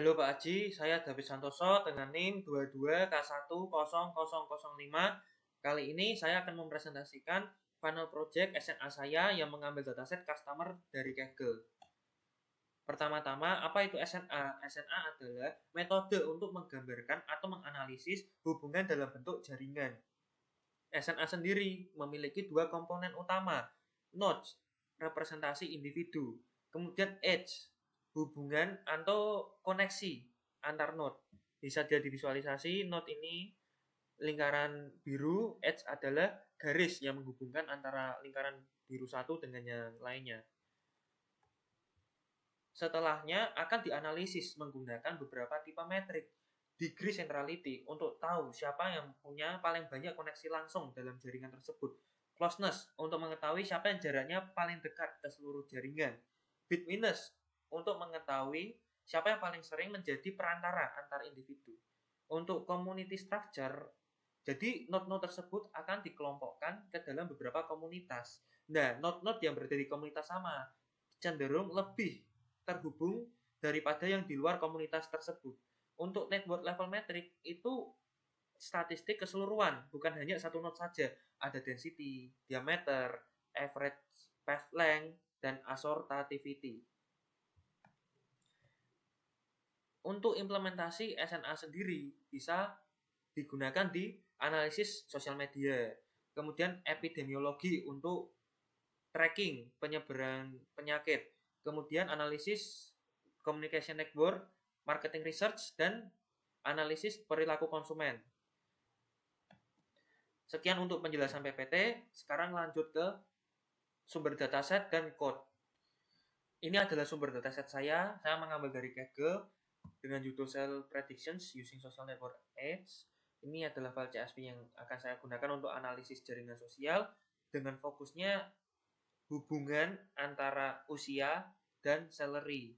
Halo Pak Haji, saya David Santoso dengan NIM 22K10005. Kali ini saya akan mempresentasikan final project SMA saya yang mengambil dataset customer dari Kaggle. Pertama-tama, apa itu SNA? SNA adalah metode untuk menggambarkan atau menganalisis hubungan dalam bentuk jaringan. SNA sendiri memiliki dua komponen utama, nodes, representasi individu, kemudian edge, hubungan atau koneksi antar node. Bisa dia divisualisasi, node ini lingkaran biru, edge adalah garis yang menghubungkan antara lingkaran biru satu dengan yang lainnya. Setelahnya akan dianalisis menggunakan beberapa tipe metrik. Degree centrality untuk tahu siapa yang punya paling banyak koneksi langsung dalam jaringan tersebut. Closeness untuk mengetahui siapa yang jaraknya paling dekat ke seluruh jaringan. Bitwiness untuk mengetahui siapa yang paling sering menjadi perantara antar individu. Untuk community structure, jadi node-node tersebut akan dikelompokkan ke dalam beberapa komunitas. Nah, node-node yang berada di komunitas sama cenderung lebih terhubung daripada yang di luar komunitas tersebut. Untuk network level metric itu statistik keseluruhan, bukan hanya satu node saja. Ada density, diameter, average path length, dan assortativity. Untuk implementasi SNA sendiri bisa digunakan di analisis sosial media, kemudian epidemiologi untuk tracking penyebaran penyakit, kemudian analisis communication network, marketing research, dan analisis perilaku konsumen. Sekian untuk penjelasan PPT. Sekarang lanjut ke sumber dataset dan code. Ini adalah sumber dataset saya. Saya mengambil dari Kaggle dengan judul Cell Predictions Using Social Network Edge. Ini adalah file CSV yang akan saya gunakan untuk analisis jaringan sosial dengan fokusnya hubungan antara usia dan salary.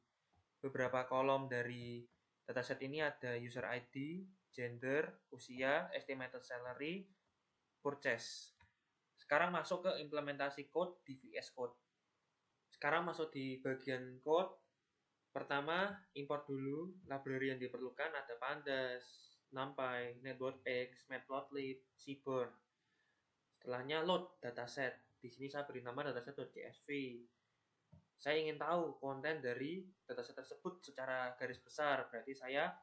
Beberapa kolom dari dataset ini ada user ID, gender, usia, estimated salary, purchase. Sekarang masuk ke implementasi code di VS Code. Sekarang masuk di bagian code. Pertama, import dulu library yang diperlukan, ada Pandas, NumPy, NetworkX, Matplotlib, Seaborn. Setelahnya load dataset. Di sini saya beri nama dataset.csv. Saya ingin tahu konten dari dataset tersebut secara garis besar. Berarti saya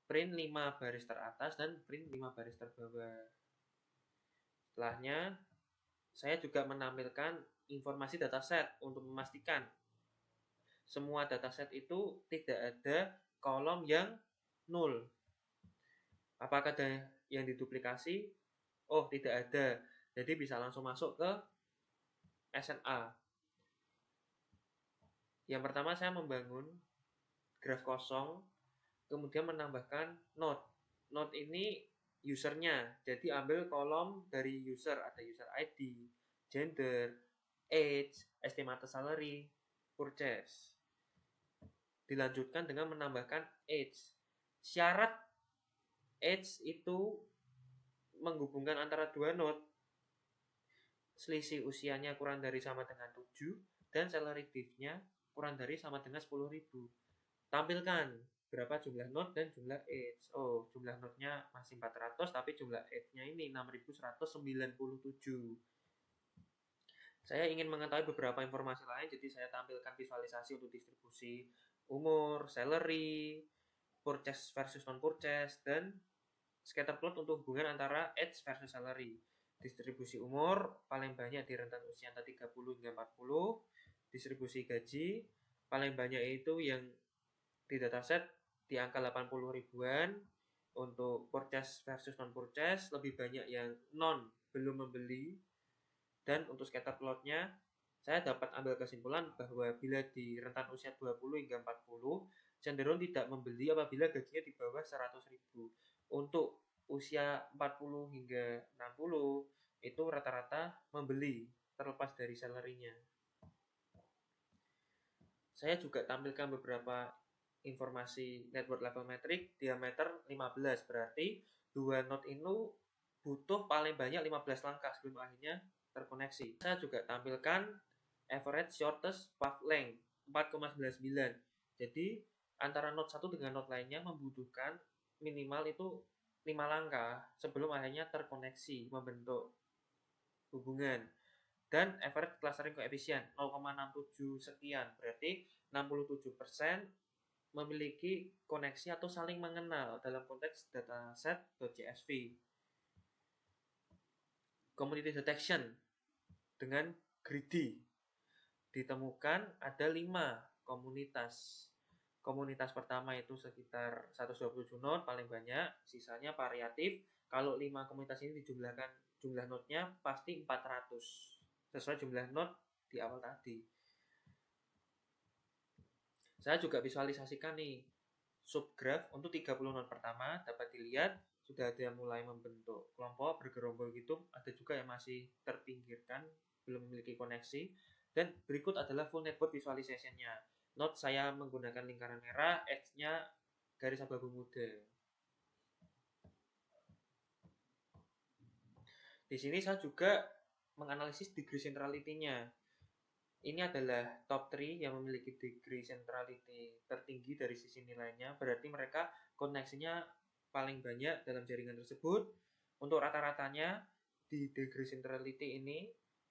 print 5 baris teratas dan print 5 baris terbawah. Setelahnya, saya juga menampilkan informasi dataset untuk memastikan semua dataset itu tidak ada kolom yang nol. Apakah ada yang diduplikasi? Oh, tidak ada. Jadi bisa langsung masuk ke SNA. Yang pertama saya membangun graf kosong, kemudian menambahkan node. Node ini usernya, jadi ambil kolom dari user, ada user ID, gender, age, estimated salary, purchase. Dilanjutkan dengan menambahkan age. Syarat age itu menghubungkan antara dua node, selisih usianya kurang dari sama dengan 7, dan salary div-nya kurang dari sama dengan 10.000. Tampilkan berapa jumlah node dan jumlah edge. Oh, jumlah node-nya masih 400, tapi jumlah edge-nya ini 6.197. Saya ingin mengetahui beberapa informasi lain, jadi saya tampilkan visualisasi untuk distribusi umur, salary, purchase versus non-purchase, dan scatter plot untuk hubungan antara edge versus salary. Distribusi umur paling banyak di rentan usia antara 30 hingga 40. Distribusi gaji paling banyak itu yang di dataset di angka 80 ribuan. Untuk purchase versus non-purchase lebih banyak yang belum membeli. Dan untuk scatter plotnya saya dapat ambil kesimpulan bahwa bila di rentan usia 20 hingga 40 cenderung tidak membeli apabila gajinya di bawah 100.000. Untuk usia 40 hingga 60 itu rata-rata membeli terlepas dari salary-nya. Saya juga tampilkan beberapa informasi network level metric. Diameter 15, berarti dua node ini butuh paling banyak 15 langkah sebelum akhirnya terkoneksi. Saya juga tampilkan average shortest path length 4,99. Jadi antara node satu dengan node lainnya membutuhkan minimal itu 5 langkah sebelum akhirnya terkoneksi membentuk hubungan. Dan average clustering coefficient 0,67 sekian, berarti 67% memiliki koneksi atau saling mengenal dalam konteks dataset.csv. Community detection dengan greedy ditemukan ada 5 komunitas. Komunitas pertama itu sekitar 127 node paling banyak, sisanya variatif. Kalau 5 komunitas ini dijumlahkan jumlah node-nya pasti 400 sesuai jumlah node di awal tadi. Saya juga visualisasikan nih subgraph untuk 30 node pertama, dapat dilihat sudah ada yang mulai membentuk kelompok bergerombol gitu, ada juga yang masih terpinggirkan belum memiliki koneksi. Dan berikut adalah full network visualization-nya. Node saya menggunakan lingkaran merah, X-nya garis abu-abu muda. Di sini saya juga menganalisis degree centrality-nya. Ini adalah top 3 yang memiliki degree centrality tertinggi dari sisi nilainya, berarti mereka koneksinya paling banyak dalam jaringan tersebut. Untuk rata-ratanya di degree centrality ini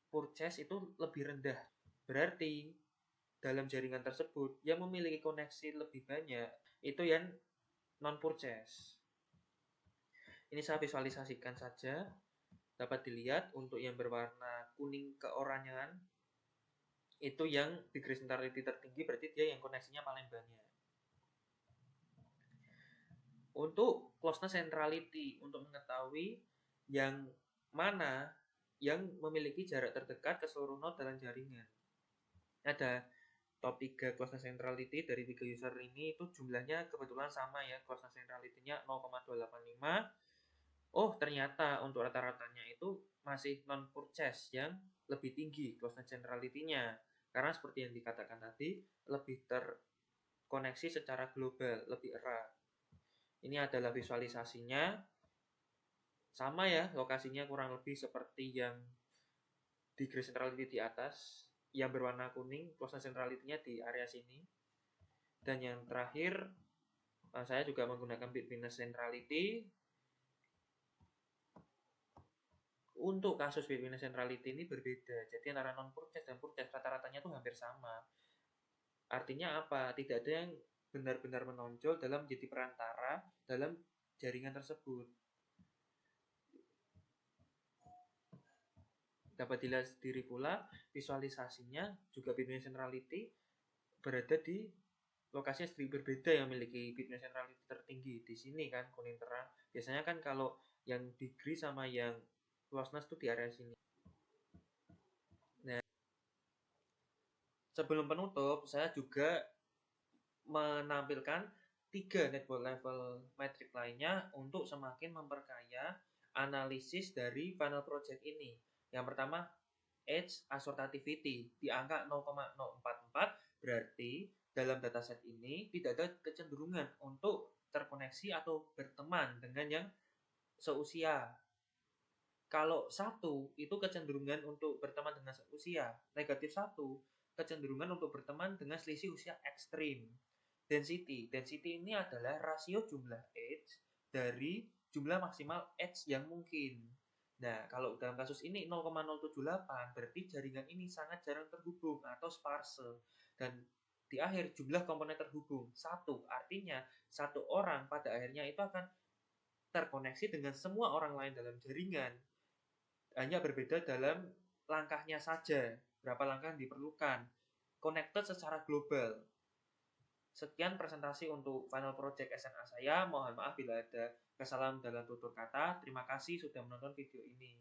purchase itu lebih rendah. Berarti dalam jaringan tersebut yang memiliki koneksi lebih banyak itu yang non purchase. Ini saya visualisasikan saja. Dapat dilihat untuk yang berwarna kuning keoranyan itu yang degree centrality tertinggi, berarti dia yang koneksinya paling banyak. Untuk closeness centrality, untuk mengetahui yang mana yang memiliki jarak terdekat ke seluruh node dalam jaringan. Ada top 3 closeness centrality dari 3 user ini, itu jumlahnya kebetulan sama ya, closeness centrality-nya 0,285. Oh, ternyata untuk rata-ratanya itu masih non purchase yang lebih tinggi closeness centrality-nya. Karena seperti yang dikatakan tadi, lebih terkoneksi secara global, lebih erat. Ini adalah visualisasinya. Sama ya, lokasinya kurang lebih seperti yang degree centrality di atas. Yang berwarna kuning, closeness centrality-nya di area sini. Dan yang terakhir, saya juga menggunakan bitwitness centrality. Untuk kasus bitwitness centrality ini berbeda. Jadi antara non purchase dan purchase rata-ratanya tuh hampir sama. Artinya apa? Tidak ada yang benar-benar menonjol dalam menjadi perantara dalam jaringan tersebut. Dapat dilihat sendiri pula visualisasinya juga bitwitness centrality berada di lokasi yang sedikit berbeda yang memiliki bitwitness centrality tertinggi. Di sini kan kuning terang. Biasanya kan kalau yang degree sama yang closeness tuh di area sini. Nah, sebelum penutup, saya juga menampilkan 3 network level metric lainnya untuk semakin memperkaya analisis dari final project ini. Yang pertama, edge assortativity di angka 0,044, berarti dalam dataset ini tidak ada kecenderungan untuk terkoneksi atau berteman dengan yang seusia. Kalau 1 itu kecenderungan untuk berteman dengan seusia, negatif 1 kecenderungan untuk berteman dengan selisih usia ekstrim. Density ini adalah rasio jumlah edge dari jumlah maksimal edge yang mungkin. Nah, kalau dalam kasus ini 0,078, berarti jaringan ini sangat jarang terhubung atau sparse. Dan di akhir jumlah komponen terhubung 1, artinya satu orang pada akhirnya itu akan terkoneksi dengan semua orang lain dalam jaringan. Hanya berbeda dalam langkahnya saja, berapa langkah yang diperlukan. Connected secara global. Sekian presentasi untuk final project SMA saya. Mohon maaf bila ada kesalahan dalam tutur kata. Terima kasih sudah menonton video ini.